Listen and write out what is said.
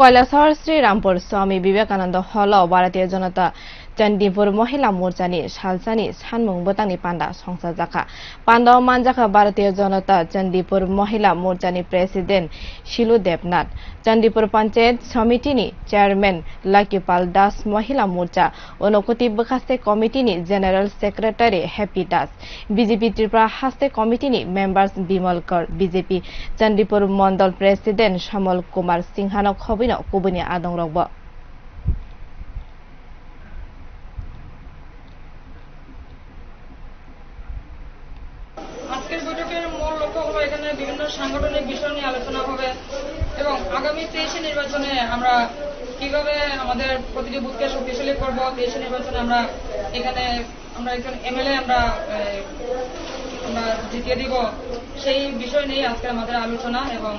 Kailasahar Shri Rampur Swami Vivekananda Hall Bharatiya Janata Chandipur mohila morchani salsani samung bwtangni Panda songcha jakha Panda manjakha Bharatiya Janata Chandipur mohila morchani President Shilu Debnath Chandipur panchayat samitini Chairman Lakipal Das mohila morcha Unokoti bwkhaste committee ni General Secretary Happy Das BJP Tripura haste committee ni members Bimal Kar BJP Chandipur mondol President kumar Singha khabui kubini adongrok আজকের বৈঠকের মূল লক্ষ্য হলো এখানে বিভিন্ন সাংগঠনিক বিষয় নিয়ে আলোচনা হবে এবং আগামী 23 নির্বাচনে আমরা কিভাবে আমাদের প্রতিটি বুথকে শক্তিশালী করব 23 নির্বাচনে আমরা একজন এমএলএ আমরা জিতিয়ে দিব সেই বিষয় নিয়ে আজকে আমাদের আলোচনা এবং